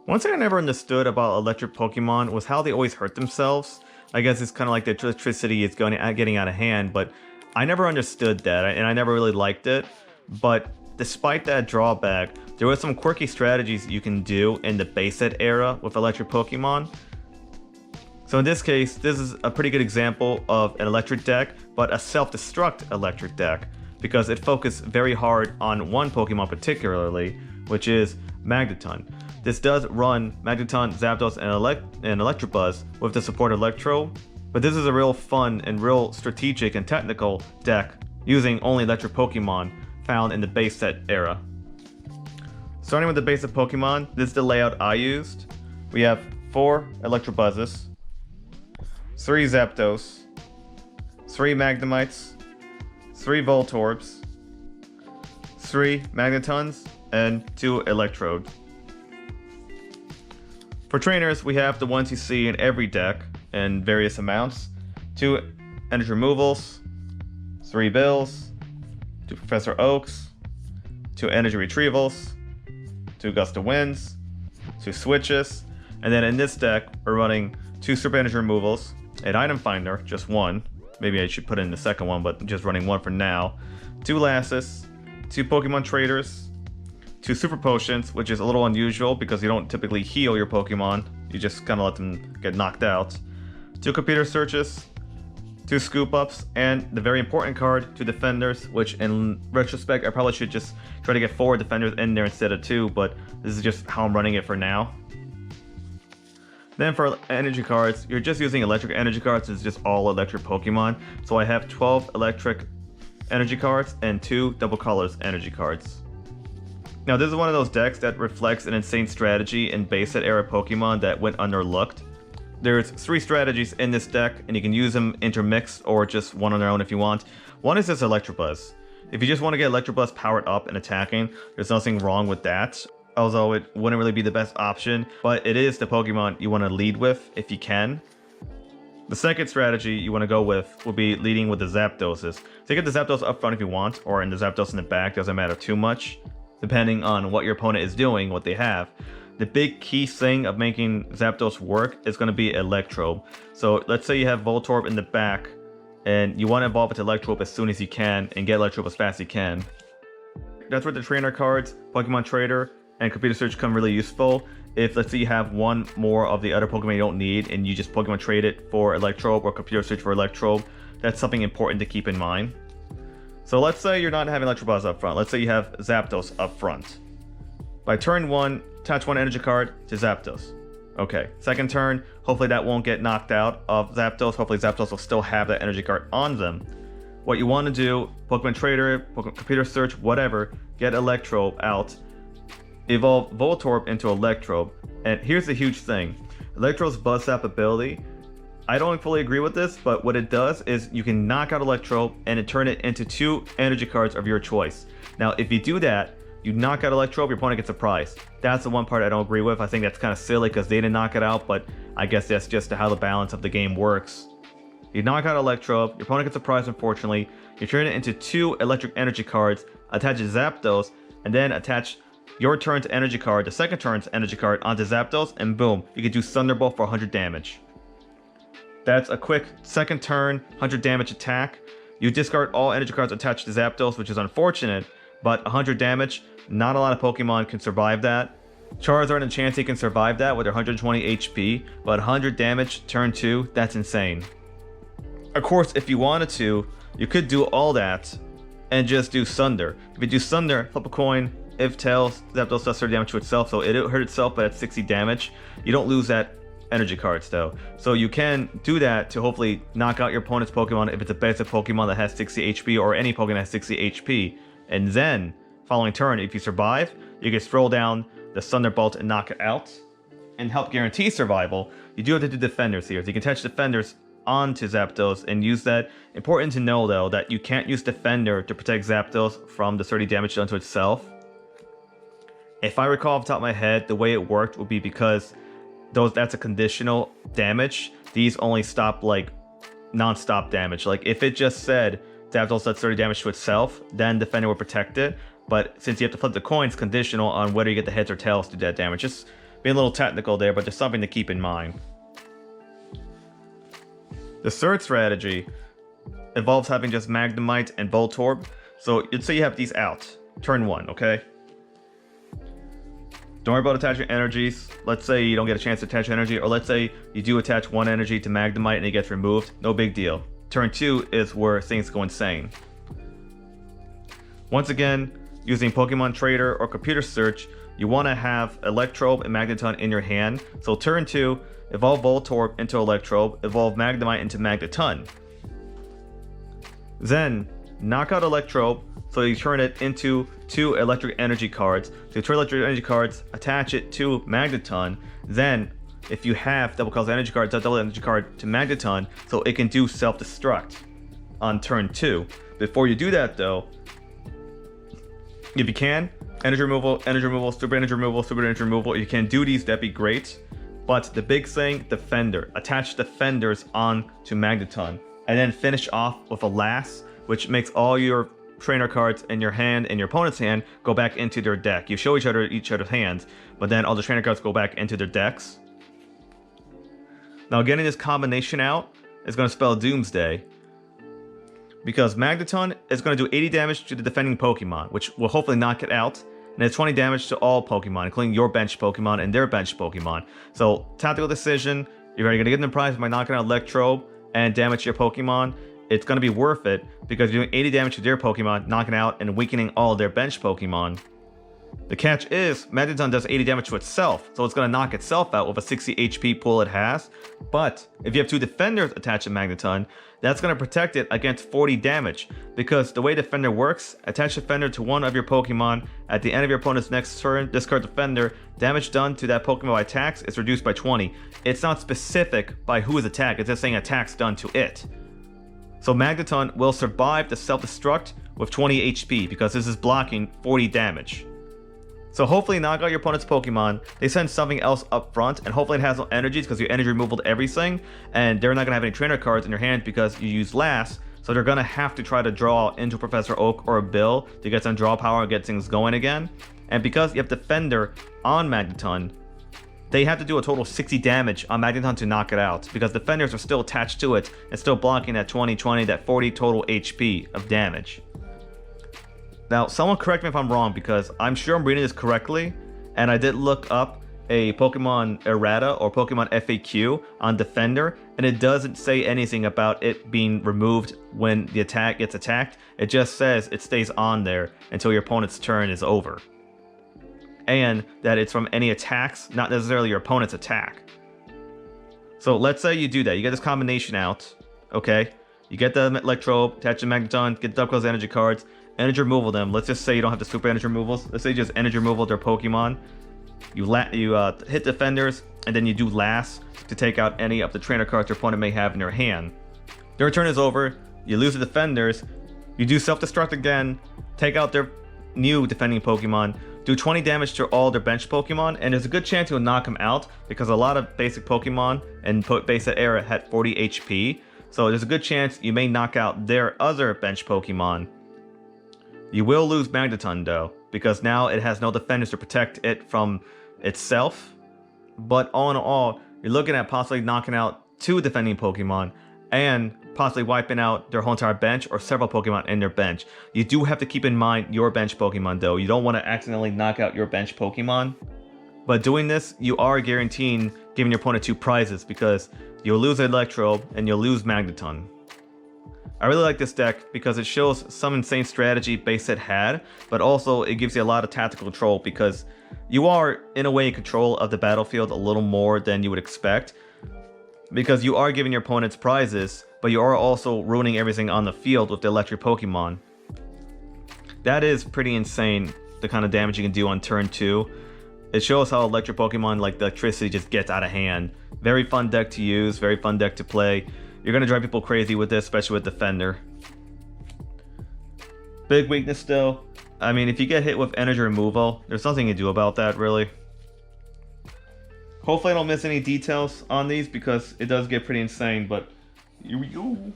One thing I never understood about electric Pokemon was how they always hurt themselves. I guess it's kind of like the electricity is getting out of hand, but I never understood that, and I never really liked it. But despite that drawback, there were some quirky strategies you can do in the base set era with electric Pokemon. So in this case, this is a pretty good example of an electric deck, but a self-destruct electric deck, because it focused very hard on one Pokemon particularly, which is Magneton. This does run Magneton, Zapdos, and Electabuzz with the support of Electro, but this is a real fun and real strategic and technical deck using only electric Pokemon found in the base set era. Starting with the base of Pokemon, this is the layout I used. We have 4 Electabuzzes, 3 Zapdos, 3 Magnemites, 3 Voltorbs, 3 Magnetons, and 2 Electrodes. For trainers, we have the ones you see in every deck in various amounts. 2 energy removals, 3 Bills, 2 Professor Oaks, 2 energy retrievals, 2 Gust of Winds, 2 switches, and then in this deck, we're running 2 super energy removals, an item finder, just 1. Maybe I should put in the second one, but I'm just running 1 for now. 2 Lasses, 2 Pokemon Traders, 2 Super Potions, which is a little unusual because you don't typically heal your Pokemon. You just kind of let them get knocked out. 2 Computer Searches, 2 Scoop Ups, and the very important card, 2 Defenders, which in retrospect I probably should just try to get 4 Defenders in there instead of 2, but this is just how I'm running it for now. Then for energy cards, you're just using electric energy cards. It's just all electric Pokemon. So I have 12 electric energy cards and 2 double colors energy cards. Now this is one of those decks that reflects an insane strategy in base set era Pokemon that went underlooked. There's 3 strategies in this deck, and you can use them intermixed or just one on their own if you want. One is this Electabuzz. If you just want to get Electabuzz powered up and attacking, there's nothing wrong with that. Although it wouldn't really be the best option, but it is the Pokemon you want to lead with if you can. The second strategy you want to go with will be leading with the Zapdoses. So you get the Zapdos up front if you want, or in the Zapdos in the back, doesn't matter too much, depending on what your opponent is doing, what they have. The big key thing of making Zapdos work is going to be Electro. So let's say you have Voltorb in the back, and you want to evolve it to Electro as soon as you can, and get Electro as fast as you can. That's where the trainer cards, Pokemon Trader, and Computer Search come really useful. If let's say you have one more of the other Pokemon you don't need, and you just Pokemon trade it for Electro or Computer Search for Electro, that's something important to keep in mind. So let's say you're not having Electabuzz up front. Let's say you have Zapdos up front. By turn 1, attach 1 energy card to Zapdos. Okay, second turn, hopefully that won't get knocked out of Zapdos. Hopefully Zapdos will still have that energy card on them. What you want to do, Pokemon Trader, Pokemon Computer Search, whatever, get Electro out, evolve Voltorb into Electro. And here's the huge thing. Electro's Buzz Zap ability, I don't fully agree with this, but what it does is you can knock out Electro and turn it into 2 energy cards of your choice. Now, if you do that, you knock out Electro, your opponent gets a prize. That's the one part I don't agree with. I think that's kind of silly because they didn't knock it out, but I guess that's just how the balance of the game works. You knock out Electro, your opponent gets a prize, unfortunately. You turn it into 2 electric energy cards, attach a Zapdos, and then attach your turn's energy card, the second turn's energy card, onto Zapdos, and boom, you can do Thunderbolt for 100 damage. That's a quick second turn, 100 damage attack. You discard all energy cards attached to Zapdos, which is unfortunate, but 100 damage, not a lot of Pokemon can survive that. Charizard and Chansey can survive that with their 120 HP, but 100 damage, turn 2, that's insane. Of course, if you wanted to, you could do all that and just do Thunder. If you do Thunder, flip a coin, if tails, Zapdos does 30 damage to itself, so it'll hurt itself, but at 60 damage. You don't lose that energy cards though. So you can do that to hopefully knock out your opponent's Pokemon if it's a basic Pokemon that has 60 HP or any Pokemon that has 60 HP. And then, following turn, if you survive, you can throw down the Thunderbolt and knock it out. And help guarantee survival, you do have to do Defenders here. So you can attach Defenders onto Zapdos and use that. Important to know though that you can't use Defender to protect Zapdos from the 30 damage done to itself. If I recall off the top of my head, the way it worked would be because that's a conditional damage. These only stop like non-stop damage. Like if it just said Zapdos does 30 damage to itself, then Defender would protect it. but since you have to flip the coins, conditional on whether you get the heads or tails to do that damage. Just being a little technical there, but just something to keep in mind. The third strategy involves having just Magnemite and Voltorb. So let's say you have these out. Turn 1, okay? Don't worry about attaching energies. Let's say you don't get a chance to attach energy, or let's say you do attach one energy to Magnemite and it gets removed. No big deal. Turn 2 is where things go insane. Once again, using Pokemon Trader or Computer Search, you want to have Electrode and Magneton in your hand. So turn 2, evolve Voltorb into Electrode, evolve Magnemite into Magneton. Then, knock out Electrode, so you turn it into 2 electric energy cards. So you turn electric energy cards, attach it to Magneton. Then, if you have double colors energy card, double energy card to Magneton, so it can do self-destruct on turn 2. Before you do that though, if you can, energy removal, super energy removal, super energy removal. You can do these, that'd be great. But the big thing, Defender. Attach Defenders on to Magneton. And then finish off with a Last, which makes all your trainer cards in your hand and your opponent's hand go back into their deck. You show each other's hands, but then all the trainer cards go back into their decks. Now getting this combination out is going to spell doomsday, because Magneton is going to do 80 damage to the defending Pokemon, which will hopefully knock it out, and it's 20 damage to all Pokemon, including your bench Pokemon and their bench Pokemon. So, tactical decision, you're going to get the prize by knocking out Electrode and damage your Pokemon. It's going to be worth it, because you're doing 80 damage to their Pokemon, knocking out and weakening all their bench Pokemon. The catch is, Magneton does 80 damage to itself, so it's going to knock itself out with a 60 HP pool it has. But if you have 2 Defenders attached to Magneton, that's going to protect it against 40 damage. Because the way Defender works, attach Defender to one of your Pokemon. At the end of your opponent's next turn, discard Defender. Damage done to that Pokemon by attacks is reduced by 20. It's not specific by who is attacked, it's just saying attacks done to it. So Magneton will survive the self-destruct with 20 HP, because this is blocking 40 damage. So hopefully knock out your opponent's Pokemon, they send something else up front, and hopefully it has no energies because you energy removaled everything, and they're not going to have any trainer cards in your hand because you use Last, so they're going to have to try to draw into Professor Oak or a Bill to get some draw power and get things going again. And because you have Defender on Magneton, they have to do a total of 60 damage on Magneton to knock it out, because Defenders are still attached to it and still blocking that 20, that 40 total HP of damage. Now, someone correct me if I'm wrong, because I'm sure I'm reading this correctly, and I did look up a Pokemon errata or Pokemon FAQ on Defender, and it doesn't say anything about it being removed when the attack gets attacked. It just says it stays on there until your opponent's turn is over. And that it's from any attacks, not necessarily your opponent's attack. So let's say you do that. You get this combination out, okay? You get the Electrode, attach the Magneton, get the Double energy cards, energy removal them. Let's just say you don't have the super energy removals. Let's say you just energy removal their Pokemon. You hit Defenders, and then you do Last to take out any of the trainer cards your opponent may have in their hand. Their turn is over. You lose the Defenders. You do self-destruct again, take out their new defending Pokemon, do 20 damage to all their bench Pokemon, and there's a good chance you'll knock them out, because a lot of basic Pokemon and basic era had 40 HP. So there's a good chance you may knock out their other bench Pokemon. You will lose Magneton though, because now it has no defenders to protect it from itself. But all in all, you're looking at possibly knocking out 2 defending Pokemon and possibly wiping out their whole entire bench or several Pokemon in their bench. You do have to keep in mind your bench Pokemon though. You don't want to accidentally knock out your bench Pokemon. But doing this, you are guaranteeing giving your opponent 2 prizes, because you'll lose Electrode and you'll lose Magneton. I really like this deck because it shows some insane strategy base set had, but also it gives you a lot of tactical control, because you are in a way in control of the battlefield a little more than you would expect, because you are giving your opponents prizes, but you are also ruining everything on the field with the electric Pokemon. That is pretty insane, the kind of damage you can do on turn 2. It shows how electric Pokemon like the electricity just gets out of hand. Very fun deck to use, very fun deck to play. You're going to drive people crazy with this, especially with Defender. Big weakness though, I mean, if you get hit with energy removal, there's nothing you can do about that really. Hopefully I don't miss any details on these, because it does get pretty insane, but here we go.